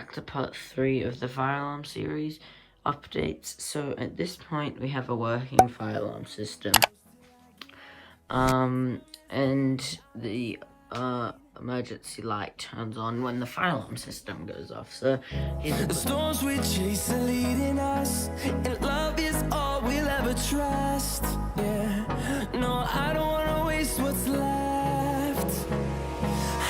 back to part 3 of the fire alarm series updates. So at this point we have a working fire alarm system. And the emergency light turns on when the fire alarm system goes off. So the storms we chase are leading us, and love is all we'll ever trust. Yeah, no, I don't wanna waste what's left.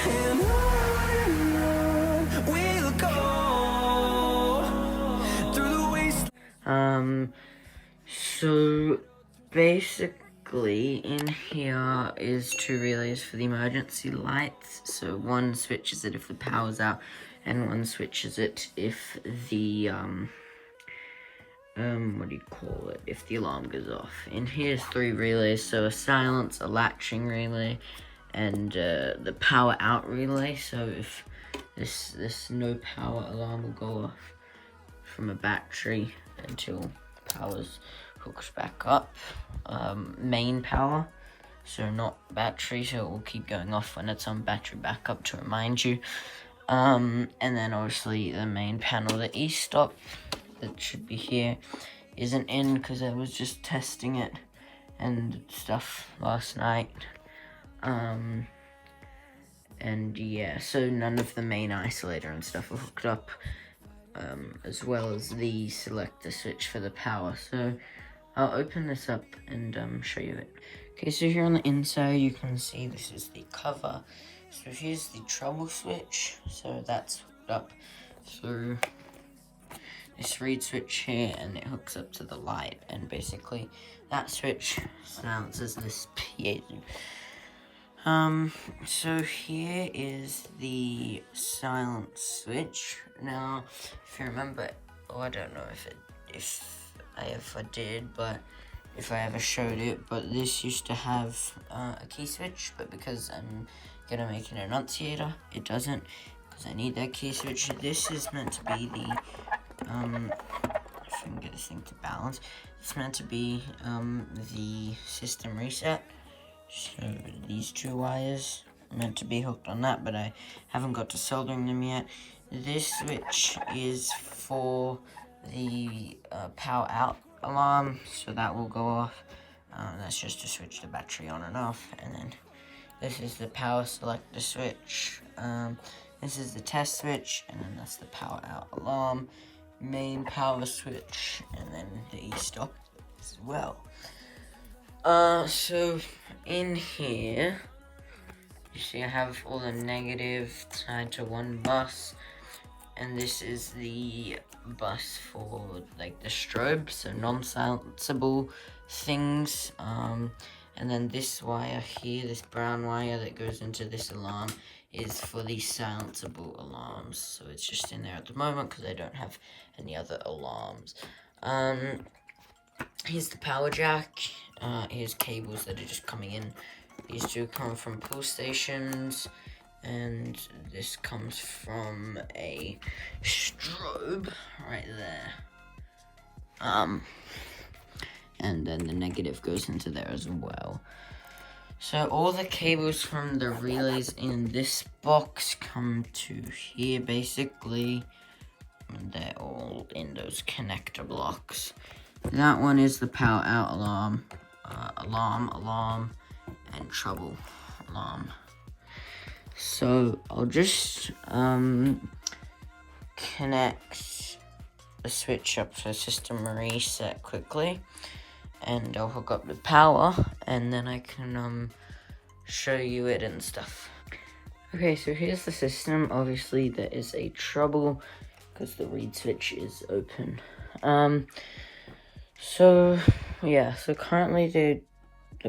And on we'll go through the waste. So basically in here is 2 relays for the emergency lights. So one switches it if the power's out, and one switches it if the if the alarm goes off. And here's 3 relays, so a silence, a latching relay, and the power out relay. So if this no power alarm will go off from a battery until power's hooked back up. Main power, so not battery, so it will keep going off when it's on battery backup to remind you. And then obviously the main panel, the e-stop that should be here, isn't in because I was just testing it and stuff last night. And yeah, so none of the main isolator and stuff are hooked up, as well as the selector switch for the power. So I'll open this up and show you it. Okay, so here on the inside you can see this is the cover. So here's the trouble switch. So that's hooked up through this reed switch here, and it hooks up to the light, and basically that switch silences this piezo. So here is the silence switch. Now, if you remember, I don't know if I ever did, but if I ever showed it, but this used to have a key switch, but because I'm gonna make an annunciator, it doesn't, because I need that key switch. This is meant to be the, if I can get this thing to balance, it's meant to be the system reset. So these 2 wires are meant to be hooked on that, but I haven't got to soldering them yet. This switch is for the power out alarm, so that will go off. That's just to switch the battery on and off. And then this is the power selector switch. This is the test switch, and then that's the power out alarm, main power switch, and then the e-stop as well. So in here, you see I have all the negative tied to one bus, and this is the bus for like the strobe, so non-silenceable things. And then this wire here, this brown wire that goes into this alarm, is for the silenceable alarms. So it's just in there at the moment because I don't have any other alarms. Here's the power jack. Here's cables that are just coming in. These 2 come from pull stations, and this comes from a strobe right there. And then the negative goes into there as well. So all the cables from the relays in this box come to here basically, and they're all in those connector blocks. That one is the power out alarm, alarm, and trouble alarm. So I'll just connect the switch up for system reset quickly, and I'll hook up the power, and then I can show you it and stuff. Okay, so here's the system. Obviously there is a trouble because the reed switch is open. So yeah, so currently the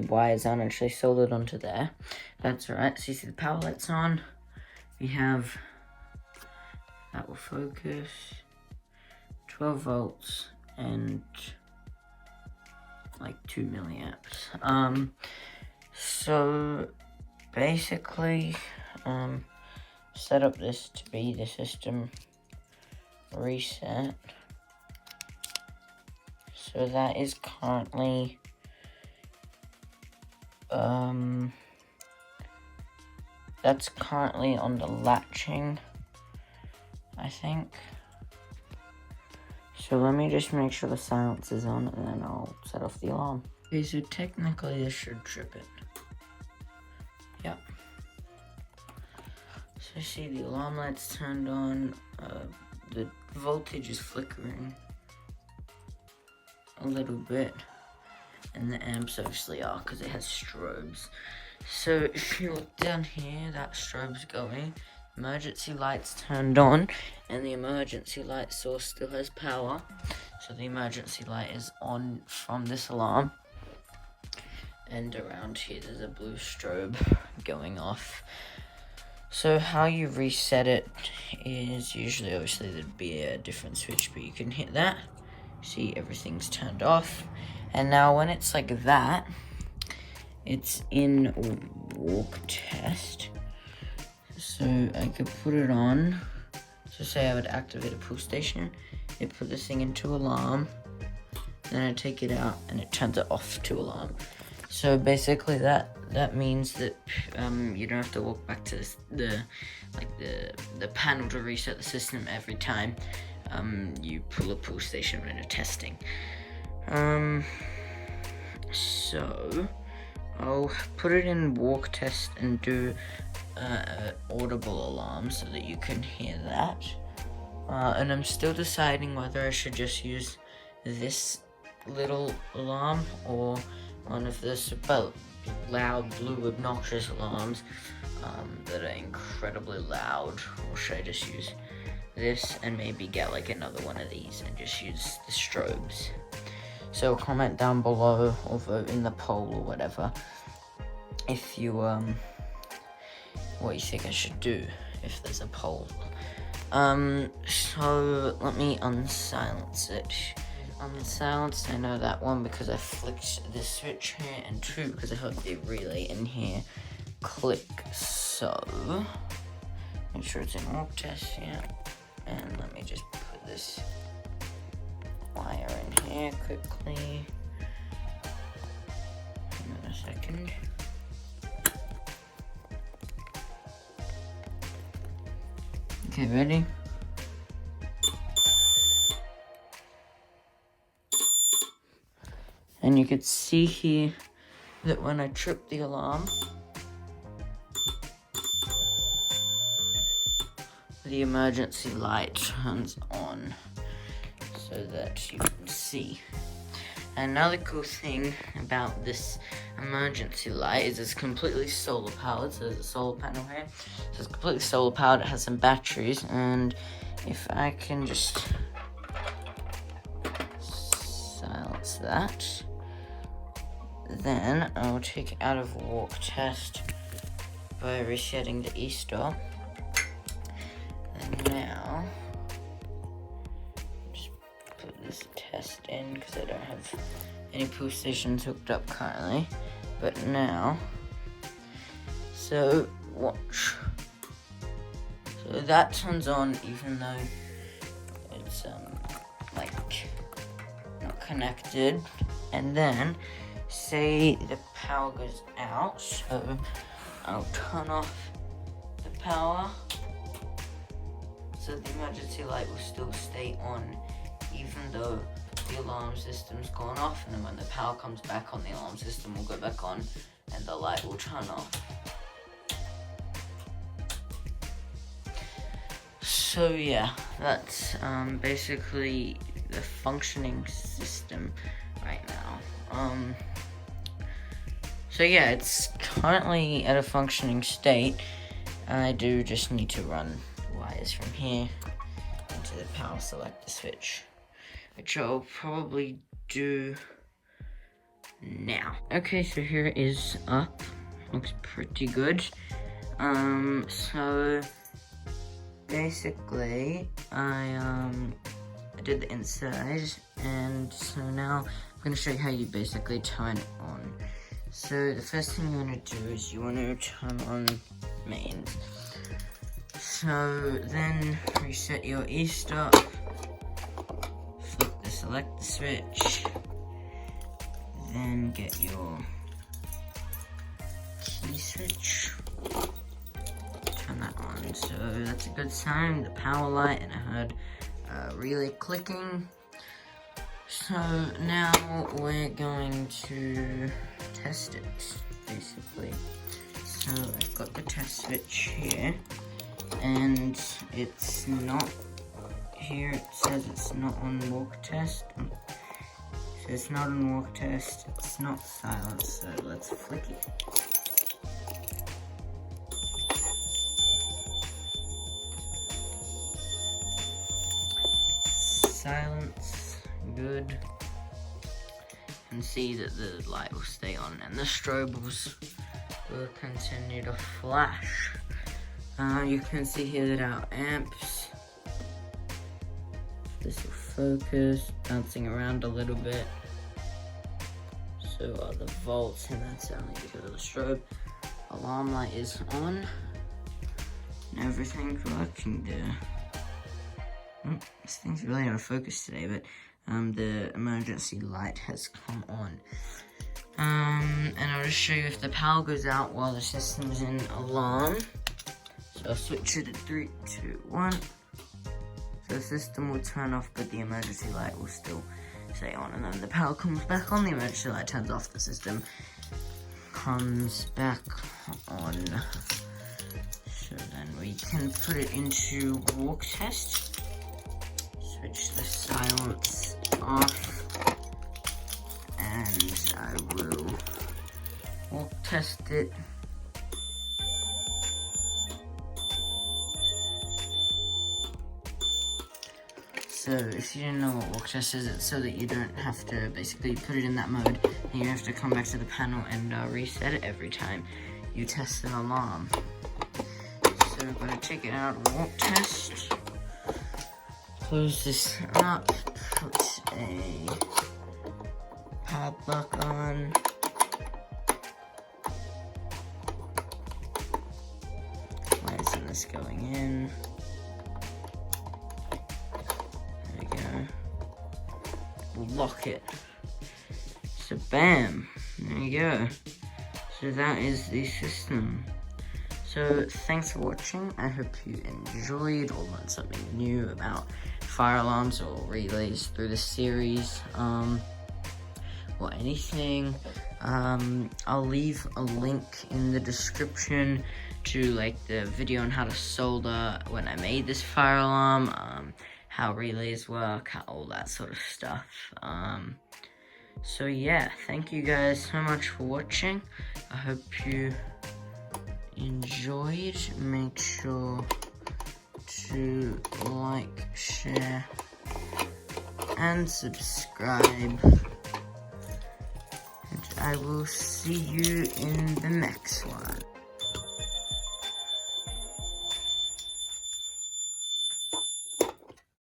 wires aren't actually soldered onto there. That's alright. So you see the power lights on. We have, that will focus, 12 volts and like 2 milliamps. So basically, set up this to be the system reset. So that is currently that's currently on the latching I think. So let me just make sure the silence is on, and then I'll set off the alarm. Okay, so technically this should trip it. Yep. So see, the alarm light's turned on, the voltage is flickering a little bit, and the amps obviously are because it has strobes. So if you look down here, that strobe's going, emergency light's turned on, and the emergency light source still has power. So the emergency light is on from this alarm. And around here there's a blue strobe going off. So how you reset it is usually, obviously there'd be a different switch, but you can hit that. See, everything's turned off. And now when it's like that, it's in walk test. So I could put it on. So say I would activate a pull station, it put this thing into alarm, then I take it out and it turns it off to alarm. So basically that means that you don't have to walk back to the panel to reset the system every time you pull a pull station when you're testing. So I'll put it in walk test and do audible alarm so that you can hear that. And I'm still deciding whether I should just use this little alarm or one of the super loud, blue, obnoxious alarms that are incredibly loud. Or should I just use this and maybe get like another one of these and just use the strobes? So comment down below or vote in the poll or whatever if you what you think I should do if there's a poll. So let me unsilence it. Unsilenced, I know that one because I flicked the switch here, and 2 because I heard the relay in here click. So make sure it's in walk test here, and let me just put this wire in here quickly. Hang on a second. Okay, ready? And you could see here that when I trip the alarm, the emergency light turns on so that you can see. Another cool thing about this emergency light is it's completely solar powered. So there's a solar panel here. So it's completely solar powered. It has some batteries, and if I can just silence that, then I'll take it out of walk test by resetting the e-stop. And now, just put this test in because I don't have any pull stations hooked up currently. But now, so watch. So that turns on even though it's like not connected. And then say the power goes out, so I'll turn off the power, so the emergency light will still stay on even though the alarm system's gone off, and then when the power comes back on, the alarm system will go back on and the light will turn off. So yeah, that's basically the functioning system right now. So yeah, it's currently at a functioning state. I do just need to run the wires from here into the power selector switch, which I'll probably do now. Okay, so here it is up. Looks pretty good. So basically I did the inside, and so now I'm going to show you how you basically turn it on. So the first thing you want to do is you want to turn on mains. So then reset your e-stop, flip the select switch, then get your key switch, turn turn that on. So that's a good sign, the power light, and I heard relay clicking. So now we're going to test it, basically. So I've got the test switch here, and it's not, here it says it's not on walk test. So it's not on walk test, it's not silent, so let's flick it. Silence, good. And see that the light will stay on and the strobes will continue to flash. You can see here that our amps, this will focus, bouncing around a little bit. So are the volts, and that's only because of the strobe. Alarm light is on, and everything's working there. This thing's really out of focus today, but the emergency light has come on. And I'll just show you if the power goes out while the system's in alarm. So I'll switch it at 3, 2, 1. So the system will turn off, but the emergency light will still stay on. And then the power comes back on, the emergency light turns off, the system comes back on. So then we can put it into walk test. Switch the silence off. And I will walk test it. So if you didn't know what walk test is, it's so that you don't have to basically put it in that mode, and you have to come back to the panel and reset it every time you test an alarm. So I'm going to take it out of walk test, close this up, put a padlock on. Why isn't this going in? Lock it. So bam, there you go. So that is the system. So thanks for watching. I hope you enjoyed or learned something new about fire alarms or relays through the series, or anything. I'll leave a link in the description to like the video on how to solder when I made this fire alarm, how relays work, all that sort of stuff. So yeah, thank you guys so much for watching. I hope you enjoyed. Make sure to like, share, and subscribe. And I will see you in the next one.